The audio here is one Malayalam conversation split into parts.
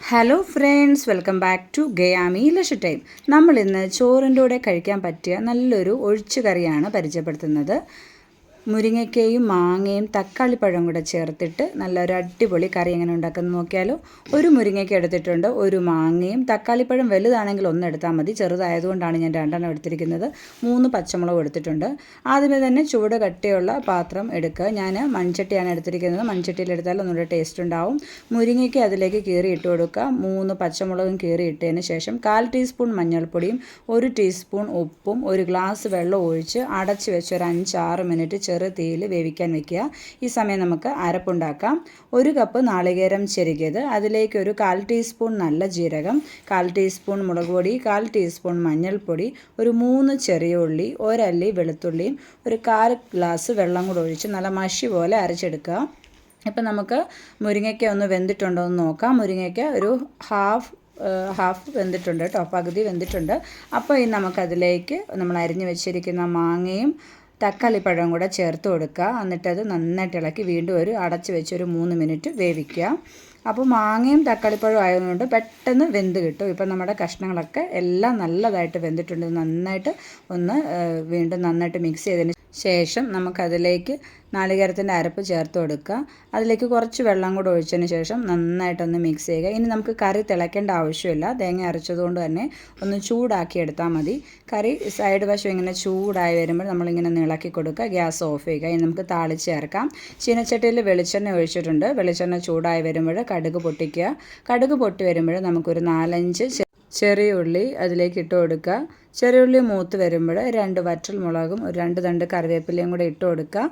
Hello friends, welcome back to ഗയാമി ലഷ് ടൈം. നമ്മൾ ഇന്ന് ചോറിൻ്റെ കൂടെ കഴിക്കാൻ പറ്റിയ നല്ലൊരു ഒഴിച്ചുകറിയാണ് പരിചയപ്പെടുത്തുന്നത്. മുരിങ്ങയ്ക്കയും മാങ്ങയും തക്കാളിപ്പഴം കൂടെ ചേർത്തിട്ട് നല്ലൊരു അടിപൊളി കറി എങ്ങനെ ഉണ്ടാക്കുന്നത് നോക്കിയാലോ. ഒരു മുരിങ്ങയ്ക്ക എടുത്തിട്ടുണ്ട്, ഒരു മാങ്ങയും തക്കാളിപ്പഴം വലുതാണെങ്കിൽ ഒന്ന് എടുത്താൽ മതി, ചെറുതായതുകൊണ്ടാണ് ഞാൻ രണ്ടെണ്ണം എടുത്തിരിക്കുന്നത്. 3 പച്ചമുളക് എടുത്തിട്ടുണ്ട്. ആദ്യമേ തന്നെ ചൂട് കട്ടിയുള്ള പാത്രം എടുക്കുക. ഞാൻ മൺചട്ടിയാണ് എടുത്തിരിക്കുന്നത്. മൺചട്ടിയിൽ എടുത്താൽ ഒന്നുകൂടെ ടേസ്റ്റ് ഉണ്ടാവും. മുരിങ്ങയ്ക്ക് അതിലേക്ക് കീറി ഇട്ട് കൊടുക്കുക. 3 പച്ചമുളകും കീറി ഇട്ടതിന് ശേഷം 1/4 ടീസ്പൂൺ മഞ്ഞൾപ്പൊടിയും 1 ടീസ്പൂൺ ഉപ്പും 1 ഗ്ലാസ് വെള്ളം ഒഴിച്ച് അടച്ച് വെച്ച് ഒരു 5-6 മിനിറ്റ് ചെറു തീയിൽ വേവിക്കാൻ വെക്കുക. ഈ സമയം നമുക്ക് അരപ്പുണ്ടാക്കാം. 1 കപ്പ് നാളികേരം ചെരുകിയത്, അതിലേക്ക് ഒരു 1/4 ടീസ്പൂൺ നല്ല ജീരകം, 1/4 ടീസ്പൂൺ മുളക് പൊടി, 1/4 ടീസ്പൂൺ മഞ്ഞൾപ്പൊടി, ഒരു 3 ചെറിയ ഉള്ളി, ഒരല്ലി വെളുത്തുള്ളിയും, ഒരു 1/4 ഗ്ലാസ് വെള്ളം കൂടെ ഒഴിച്ച് നല്ല മഷി പോലെ അരച്ചെടുക്കുക. ഇപ്പം നമുക്ക് മുരിങ്ങയ്ക്ക ഒന്ന് വെന്തിട്ടുണ്ടോ എന്ന് നോക്കാം. മുരിങ്ങയ്ക്ക ഒരു ഹാഫ് വെന്തിട്ടുണ്ട് കേട്ടോ, പകുതി വെന്തിട്ടുണ്ട്. അപ്പോൾ ഇനി നമുക്കതിലേക്ക് നമ്മൾ അരിഞ്ഞു വെച്ചിരിക്കുന്ന മാങ്ങയും തക്കാളിപ്പഴം കൂടെ ചേർത്ത് കൊടുക്കുക. എന്നിട്ടത് നന്നായിട്ട് ഇളക്കി വീണ്ടും അടച്ച് വെച്ച് ഒരു 3 മിനിറ്റ് വേവിക്കുക. അപ്പോൾ മാങ്ങയും തക്കാളിപ്പഴം ആയതുകൊണ്ട് പെട്ടെന്ന് വെന്ത് കിട്ടും. ഇപ്പം നമ്മുടെ കഷ്ണങ്ങളൊക്കെ എല്ലാം നല്ലതായിട്ട് വെന്തിട്ടുണ്ട്. നന്നായിട്ട് വീണ്ടും നന്നായിട്ട് മിക്സ് ചെയ്തതിന് ശേഷം നമുക്കതിലേക്ക് നാളികേരത്തിൻ്റെ അരപ്പ് ചേർത്ത് കൊടുക്കുക. അതിലേക്ക് കുറച്ച് വെള്ളം കൂടെ ഒഴിച്ചതിന് ശേഷം നന്നായിട്ടൊന്ന് മിക്സ് ചെയ്യുക. ഇനി നമുക്ക് കറി തിളയ്ക്കേണ്ട ആവശ്യമില്ല. തേങ്ങ അരച്ചതുകൊണ്ട് തന്നെ ഒന്ന് ചൂടാക്കി എടുത്താൽ മതി. കറി സൈഡ് വശം ഇങ്ങനെ ചൂടായി വരുമ്പോൾ നമ്മളിങ്ങനെ ഇളക്കി കൊടുക്കുക. ഗ്യാസ് ഓഫ് ചെയ്യുക. ഇനി നമുക്ക് താളിച്ച് ചേർക്കാം. ചീനച്ചട്ടിയിൽ വെളിച്ചെണ്ണ ഒഴിച്ചിട്ടുണ്ട്. വെളിച്ചെണ്ണ ചൂടായി വരുമ്പോൾ കടുക് പൊട്ടിക്കുക. കടുക് പൊട്ടി വരുമ്പോൾ നമുക്കൊരു 4-5 ചെറിയ ഉള്ളി അതിലേക്ക് ഇട്ട് കൊടുക്കുക. ചെറിയ ഉള്ളി മൂത്ത് വരുമ്പോൾ 2 വറ്റൽ മുളകും 2 തണ്ട് കറിവേപ്പിലയും കൂടെ ഇട്ട് കൊടുക്കുക.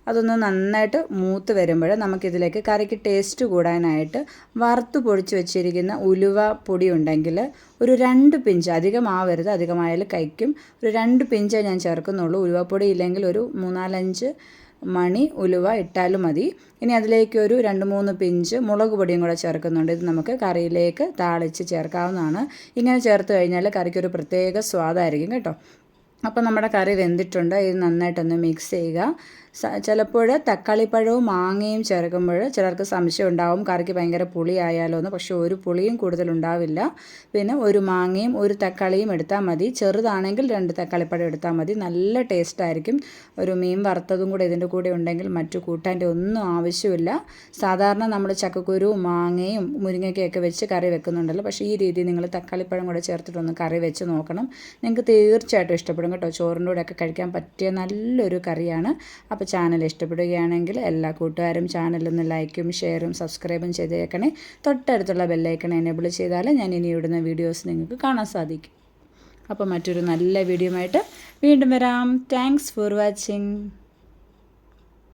അതൊന്ന് നന്നായിട്ട് മൂത്ത് വരുമ്പോൾ നമുക്കിതിലേക്ക് കറിക്ക് ടേസ്റ്റ് കൂടാനായിട്ട് വറുത്ത് പൊടിച്ച് വെച്ചിരിക്കുന്ന ഉലുവ പൊടി ഉണ്ടെങ്കിൽ ഒരു 2 പിഞ്ച്, അധികമാവരുത്, അധികമായാൽ കഴിക്കും, ഒരു 2 പിഞ്ചേ ഞാൻ ചേർക്കുന്നുള്ളൂ. ഉലുവപ്പൊടി ഇല്ലെങ്കിൽ ഒരു 3-4-5 മണി ഉലുവ ഇട്ടാലും മതി. ഇനി അതിലേക്ക് ഒരു 2-3 പിഞ്ച് മുളക് പൊടിയും കൂടെ ചേർക്കുന്നുണ്ട്. ഇത് നമുക്ക് കറിയിലേക്ക് താളിച്ച് ചേർക്കാവുന്നതാണ്. ഇങ്ങനെ ചേർത്ത് കഴിഞ്ഞാൽ കറിക്കൊരു പ്രത്യേക സ്വാദായിരിക്കും കേട്ടോ. അപ്പോൾ നമ്മുടെ കറി വെന്തിട്ടുണ്ട്. ഇത് നന്നായിട്ടൊന്ന് മിക്സ് ചെയ്യുക. ചിലപ്പോൾ തക്കാളിപ്പഴവും മാങ്ങയും ചേർക്കുമ്പോൾ ചിലർക്ക് സംശയം ഉണ്ടാവും, കറിക്ക് ഭയങ്കര പുളിയായാലോ എന്ന്. പക്ഷേ ഒരു പുളിയും കൂടുതലുണ്ടാവില്ല. പിന്നെ ഒരു മാങ്ങയും 1 തക്കാളിയും എടുത്താൽ മതി. ചെറുതാണെങ്കിൽ 2 തക്കാളിപ്പഴം എടുത്താൽ മതി. നല്ല ടേസ്റ്റായിരിക്കും. ഒരു മീൻ വറുത്തതും കൂടെ ഇതിൻ്റെ കൂടെ ഉണ്ടെങ്കിൽ മറ്റു കൂട്ടാൻ്റെ ഒന്നും ആവശ്യമില്ല. സാധാരണ നമ്മൾ ചക്കക്കുരു മാങ്ങയും മുരിങ്ങയ്ക്കയൊക്കെ വെച്ച് കറി വെക്കുന്നുണ്ടല്ലോ. പക്ഷേ ഈ രീതി നിങ്ങൾ തക്കാളിപ്പഴം കൂടെ ചേർത്തിട്ടൊന്ന് കറി വെച്ച് നോക്കണം. നിങ്ങൾക്ക് തീർച്ചയായിട്ടും ഇഷ്ടപ്പെടും കേട്ടോ. ചോറിൻ്റെ കൂടെയൊക്കെ കഴിക്കാൻ പറ്റിയ നല്ലൊരു കറിയാണ്. അപ്പോൾ ചാനൽ ഇഷ്ടപ്പെടുകയാണെങ്കിൽ എല്ലാ കൂട്ടുകാരും ചാനലൊന്ന് ലൈക്കും ഷെയറും സബ്സ്ക്രൈബും ചെയ്തേക്കണേ. തൊട്ടടുത്തുള്ള ബെല്ലൈക്കൺ എനേബിൾ ചെയ്താൽ ഞാൻ ഇനി ഇടുന്ന വീഡിയോസ് നിങ്ങൾക്ക് കാണാൻ സാധിക്കും. അപ്പോൾ മറ്റൊരു നല്ല വീഡിയോ ആയിട്ട് വീണ്ടും വരാം. Thanks for watching.